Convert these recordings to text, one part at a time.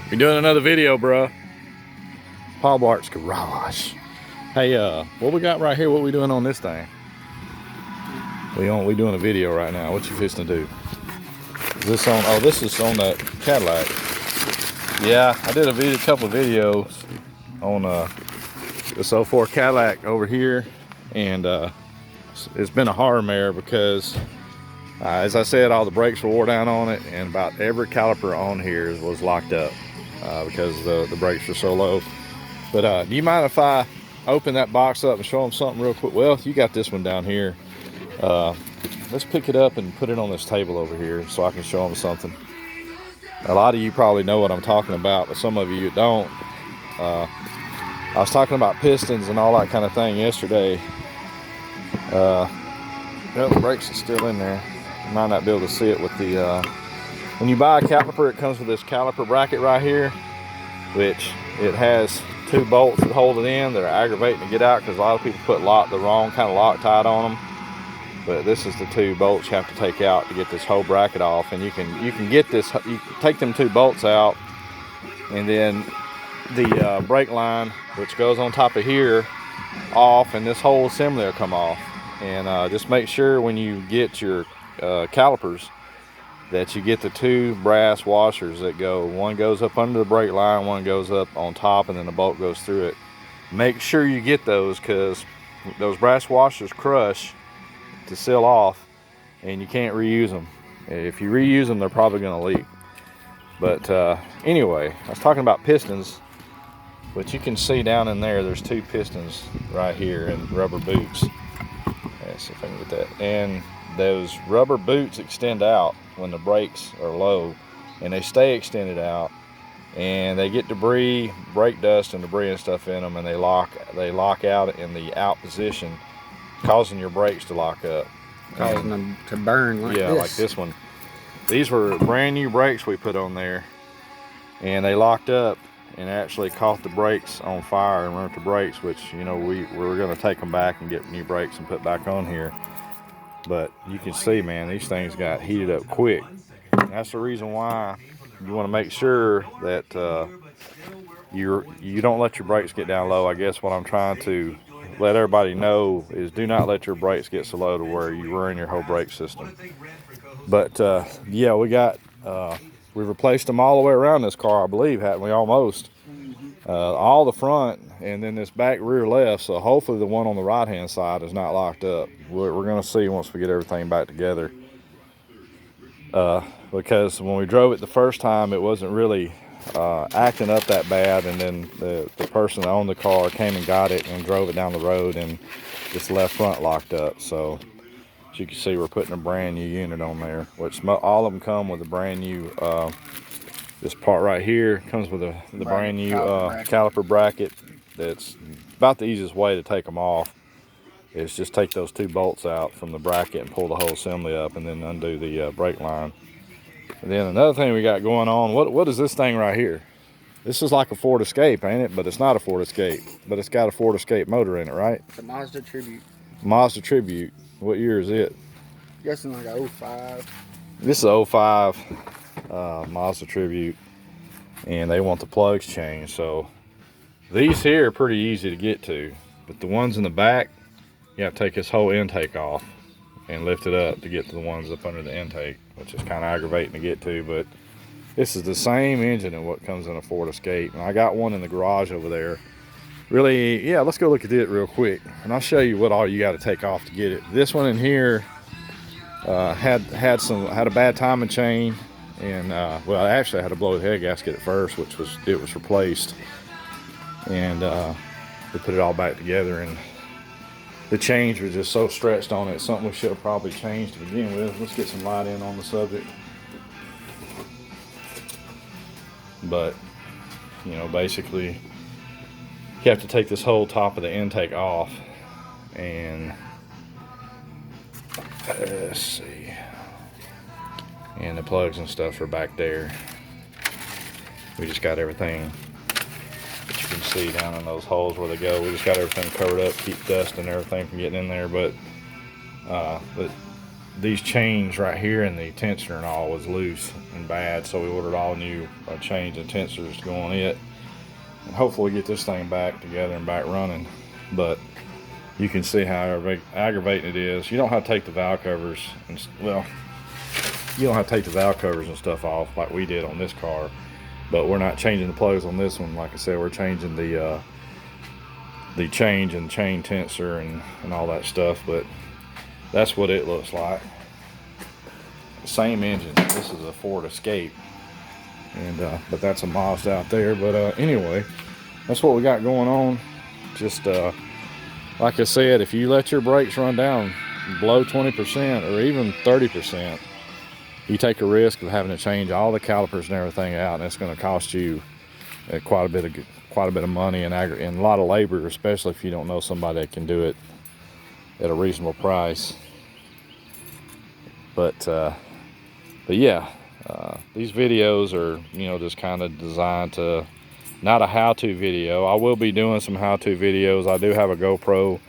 We're doing another video, bruh. Paul Bart's garage. Hey, what we got right here? What we doing on this thing? We doing a video right now. What you fixing to do? Is this on? Oh, this is on that Cadillac. Yeah, I did a couple of videos on this 04 Cadillac over here, and it's been a horror mare because, as I said, all the brakes were wore down on it, and about every caliper on here was locked up because the brakes were so low. But do you mind if I open that box up and show them something real quick? Well, you got this one down here. Let's pick it up and put it on this table over here so I can show them something. A lot of you probably know what I'm talking about, but some of you don't. I was talking about pistons and all that kind of thing yesterday. Well, the brakes are still in there. You might not be able to see it with the when you buy a caliper, it comes with this caliper bracket right here, which it has two bolts that hold it in that are aggravating to get out because a lot of people put the wrong kind of Loctite on them. But this is the two bolts you have to take out to get this whole bracket off, and you can get this. You can take them two bolts out, and then the brake line, which goes on top of here, off, and this whole assembly will come off. And just make sure when you get your calipers that you get the two brass washers that go. One goes up under the brake line, one goes up on top, and then the bolt goes through it. Make sure you get those because those brass washers crush to seal off, and you can't reuse them. If you reuse them, they're probably going to leak. But anyway, I was talking about pistons, but you can see down in there, there's two pistons right here and rubber boots. Let's see if I can get that. And those rubber boots extend out when the brakes are low, and they stay extended out, and they get debris, brake dust and debris and stuff in them, and they lock out in the out position, causing your brakes to lock up, causing them to burn like this. Like this one. These were brand new brakes we put on there, and they locked up and actually caught the brakes on fire and burnt the brakes, which, you know, we were going to take them back and get new brakes and put back on here. But you can see, man, these things got heated up quick. And that's the reason why you want to make sure that you don't let your brakes get down low. I guess what I'm trying to let everybody know is do not let your brakes get so low to where you ruin your whole brake system. But yeah, we replaced them all the way around this car, I believe, haven't we? Almost. All the front and then this back rear left, so hopefully the one on the right hand side is not locked up. We're going to see once we get everything back together, because when we drove it the first time, it wasn't really acting up that bad, and then the person that owned the car came and got it and drove it down the road, and this left front locked up. So as you can see, we're putting a brand new unit on there, which all of them come with a brand new this part right here comes with the brand new caliper bracket. That's about the easiest way to take them off is just take those two bolts out from the bracket and pull the whole assembly up, and then undo the brake line. And then another thing we got going on, what is this thing right here? This is like a Ford Escape, ain't it? But it's not a Ford Escape, but it's got a Ford Escape motor in it, right? It's a Mazda Tribute. Mazda Tribute. What year is it? I'm guessing like a 05. This is a 05 Mazda Tribute, and they want the plugs changed. So these here are pretty easy to get to, but the ones in the back, you have to take this whole intake off and lift it up to get to the ones up under the intake, which is kind of aggravating to get to. But this is the same engine as what comes in a Ford Escape, and I got one in the garage over there. Really, yeah, let's go look at it real quick, and I'll show you what all you got to take off to get it. This one in here had a bad timing chain, and well, I actually had to blow the head gasket at first, which was replaced, and we put it all back together, and the change was just so stretched on it. Something we should have probably changed to begin with. Let's get some light in on the subject. But you know, basically you have to take this whole top of the intake off, and let's see, and the plugs and stuff are back there. We just got everything that you can see down in those holes where they go. We just got everything covered up, keep dust and everything from getting in there. But these chains right here and the tensor and all was loose and bad, so we ordered all new chains and tensors to go on it, and hopefully get this thing back together and back running. But you can see how aggravating it is. You don't have to take the valve covers and, well, you don't have to take the valve covers and stuff off like we did on this car, but we're not changing the plugs on this one. Like I said, we're changing the change and chain tensor and all that stuff. But that's what it looks like. Same engine. This is a Ford Escape, and but that's a Mazda out there. But anyway, that's what we got going on. Just like I said, if you let your brakes run down below 20% or even 30%, you take a risk of having to change all the calipers and everything out, and it's going to cost you quite a bit of money and a lot of labor, especially if you don't know somebody that can do it at a reasonable price. But yeah, these videos are, you know, just kind of designed to, not a how-to video. I will be doing some how-to videos. I do have a GoPro.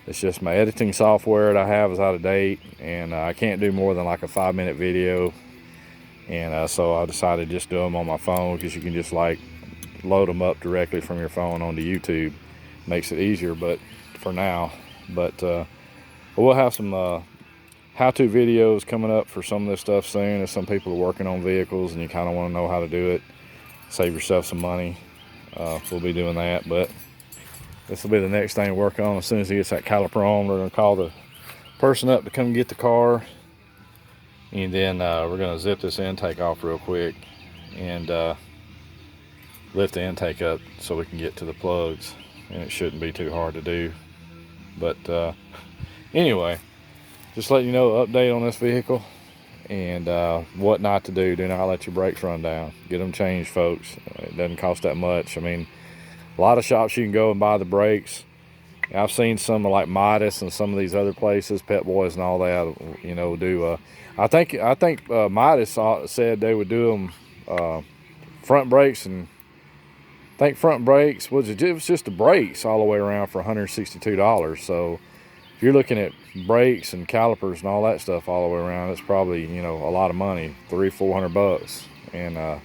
It's just my editing software that I have is out of date, and I can't do more than like a 5-minute video. And so I decided to just do them on my phone, because you can just like load them up directly from your phone onto YouTube. Makes it easier, but for now. But we'll have some how-to videos coming up for some of this stuff soon. If some people are working on vehicles and you kind of want to know how to do it, save yourself some money, we'll be doing that. But this will be the next thing to work on. As soon as he gets that caliper on, we're going to call the person up to come get the car. And then we're going to zip this intake off real quick and lift the intake up so we can get to the plugs. And it shouldn't be too hard to do. But anyway, just letting you know the update on this vehicle and what not to do. Do not let your brakes run down. Get them changed, folks. It doesn't cost that much. I mean, a lot of shops you can go and buy the brakes. I've seen some like Midas and some of these other places, Pet Boys and all that, you know, do. I think Midas said they would do them front brakes, and I think front brakes it was just the brakes all the way around for $162. So if you're looking at brakes and calipers and all that stuff all the way around, it's probably, you know, a lot of money, $300-400, and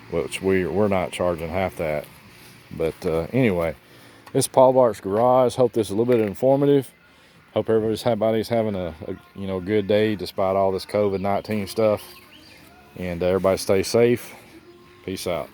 which we're not charging half that. But anyway, this is Paul Bart's Garage. Hope this is a little bit informative. Hope everybody's having a you know, good day despite all this COVID-19 stuff. And everybody stay safe. Peace out.